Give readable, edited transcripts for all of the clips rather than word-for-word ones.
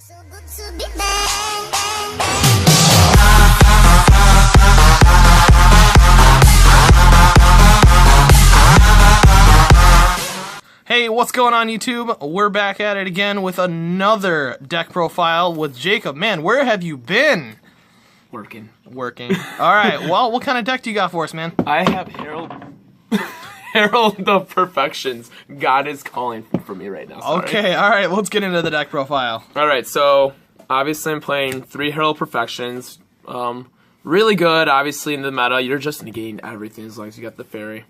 So good to be back. Hey, what's going on, YouTube? We're back at it again with another deck profile with Jacob. Man, where have you been? Working. All right, well, what kind of deck do you got for us, man? I have Herald of Perfections. God is calling for me right now. Sorry. Okay, all right, let's get into the deck profile. All right, so obviously I'm playing 3 Herald Perfections. Really good, obviously, in the meta. You're just negating everything as long as you got the fairy.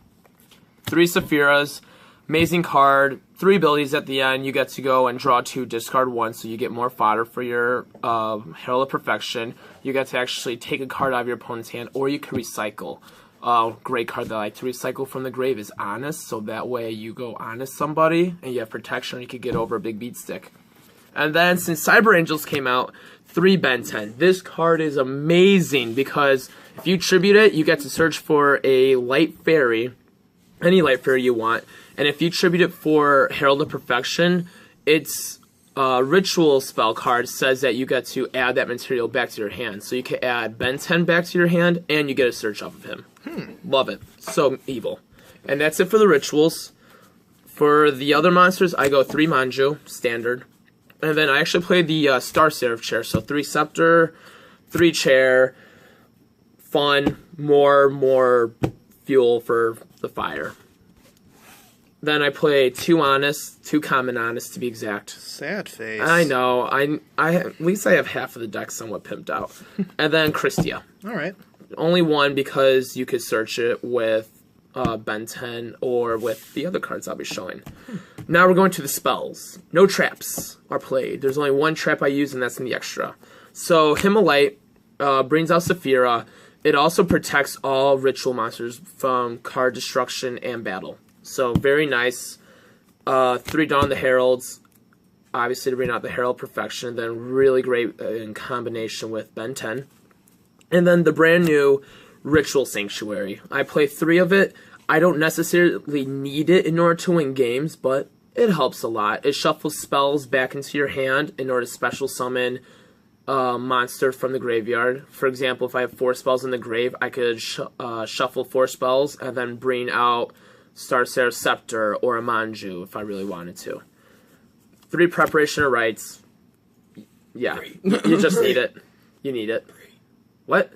3 Sephiras. Amazing card. 3 abilities at the end. You get to go and draw 2, discard 1, so you get more fodder for your Herald of Perfection. You get to actually take a card out of your opponent's hand, or you can recycle. Great card that I like to recycle from the grave is Honest, so that way you go Honest somebody, and you have protection, you could get over a big beat stick. And then, since Cyber Angels came out, 3 Ben 10. This card is amazing, because if you tribute it, you get to search for a light fairy, any light fairy you want, and if you tribute it for Herald of Perfection, its ritual spell card says that you get to add that material back to your hand. So you can add Ben 10 back to your hand, and you get a search off of him. Love it. So evil. And that's it for the rituals. For the other monsters, I go 3 Manju, standard. And then I actually play the Star Seraph chair. So 3 Scepter, 3 chair, fun, more fuel for the fire. Then I play 2 Honest, 2 Common Honest to be exact. Sad face. I know. I at least I have half of the deck somewhat pimped out. And then Christia. All right. Only 1 because you could search it with Ben 10 or with the other cards I'll be showing. Now we're going to the spells. No traps are played. There's only 1 trap I use, and that's in the extra. So Himmelite brings out Saphira. It also protects all ritual monsters from card destruction and battle. So very nice. 3 Dawn the Heralds, obviously to bring out the Herald Perfection. Then really great in combination with Ben 10. And then the brand new Ritual Sanctuary. I play 3 of it. I don't necessarily need it in order to win games, but it helps a lot. It shuffles spells back into your hand in order to special summon a monster from the graveyard. For example, if I have 4 spells in the grave, I could shuffle 4 spells and then bring out Star Seraph Scepter or a Manju if I really wanted to. 3 Preparation of Rites. Yeah, you just need it. You need it. What?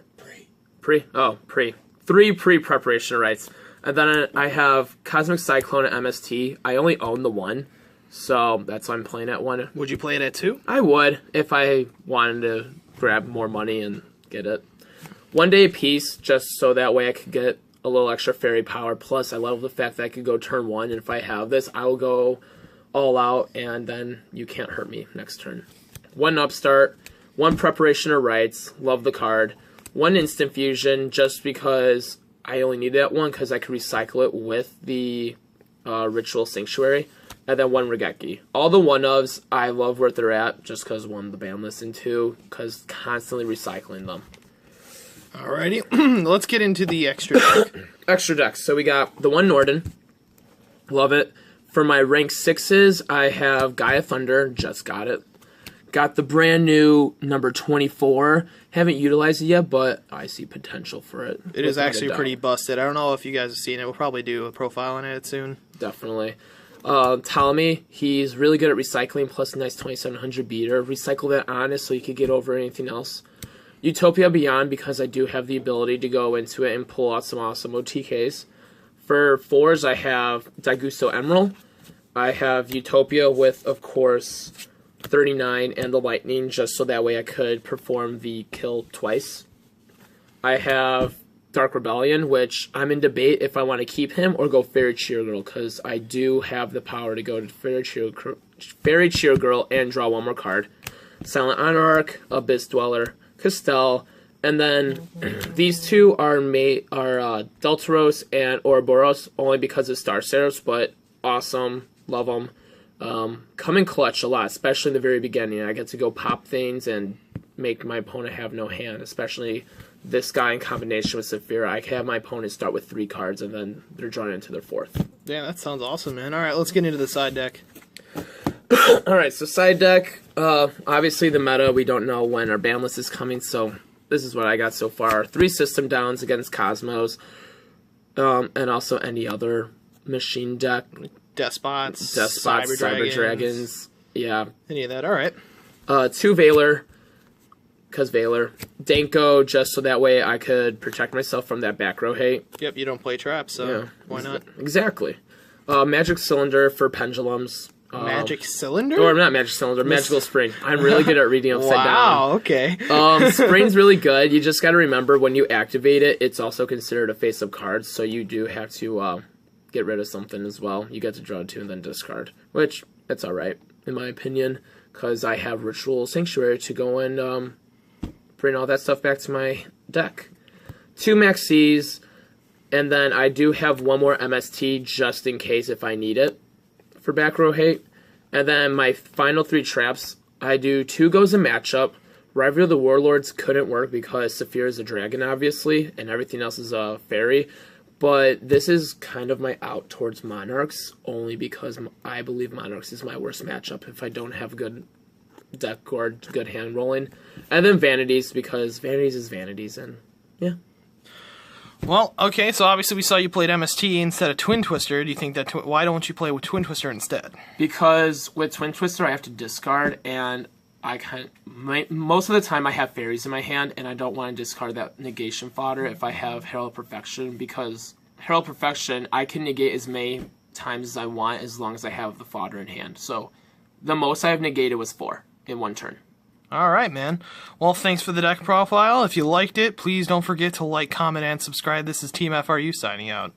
Pre. Oh, pre. 3 Preparation of Rites. And then I have Cosmic Cyclone at MST. I only own the 1, so that's why I'm playing at 1. Would you play it at 2? I would, if I wanted to grab more money and get it. 1 day a piece, just so that way I could get a little extra fairy power. Plus, I love the fact that I could go turn 1, and if I have this, I will go all out, and then you can't hurt me next turn. 1 Upstart, 1 Preparation of Rites, love the card. 1 Instant Fusion, just because I only need that 1, because I can recycle it with the Ritual Sanctuary. And then 1 Regeki. All the 1-ofs, I love where they're at, just because 1, the ban list, and 2, because constantly recycling them. Alrighty, let's get into the extra deck. Extra decks. So we got the 1 Norden. Love it. For my rank 6s, I have Gaia Thunder. Just got it. Got the brand new number 24. Haven't utilized it yet, but I see potential for it. It is actually pretty busted. I don't know if you guys have seen it. We'll probably do a profile on it soon. Definitely. Ptolemy, he's really good at recycling, plus a nice 2700 beater. Recycle that Honest so you could get over anything else. Utopia Beyond, because I do have the ability to go into it and pull out some awesome OTKs. For 4s, I have Daigusto Emerald. I have Utopia with, of course, 39 and the Lightning, just so that way I could perform the kill twice. I have Dark Rebellion, which I'm in debate if I want to keep him or go Fairy Cheer Girl, because I do have the power to go to Fairy Cheer Girl and draw 1 more card. Silent Anarch, Abyss Dweller, Castell, and then these 2 are Deltaros and Ouroboros, only because of Star Seraphs, but awesome, love them. Come in clutch a lot, especially in the very beginning. I get to go pop things and make my opponent have no hand, especially this guy in combination with Saphira. I can have my opponent start with 3 cards, and then they're drawn into their 4th. Yeah, that sounds awesome, man. All right, let's get into the side deck. Alright, so side deck. Obviously the meta, we don't know when our ban list is coming, so this is what I got so far. 3 system downs against Cosmos, and also any other machine deck. Despots, Cyber Dragons. Yeah. Any of that, alright. 2 Valor, because Valor. Danko, just so that way I could protect myself from that back row hate. Yep, you don't play traps, so Yeah, why not? Exactly. Magic Cylinder for Pendulums. Magic Cylinder? Or not Magic Cylinder, Magical Spring. I'm really good at reading upside down. Wow, okay. Spring's really good. You just got to remember when you activate it, it's also considered a face-up card, so you do have to get rid of something as well. You get to draw 2 and then discard, which, that's alright, in my opinion, because I have Ritual Sanctuary to go and bring all that stuff back to my deck. 2 Maxis, and then I do have 1 more MST just in case if I need it for back row hate. And then my final 3 traps, I do 2 goes a matchup. Rivalry of the Warlords couldn't work because Saphir is a dragon, obviously, and everything else is a fairy. But this is kind of my out towards Monarchs, only because I believe Monarchs is my worst matchup if I don't have good deck or good hand rolling. And then Vanities, because Vanities is Vanities, and yeah. Well, okay, so obviously we saw you played MST instead of Twin Twister. Do you think that... why don't you play with Twin Twister instead? Because with Twin Twister, I have to discard, and most of the time I have fairies in my hand, and I don't want to discard that negation fodder if I have Herald Perfection, because Herald Perfection, I can negate as many times as I want as long as I have the fodder in hand. So the most I have negated was 4 in 1 turn. All right, man. Well, thanks for the deck profile. If you liked it, please don't forget to like, comment, and subscribe. This is Team FRU signing out.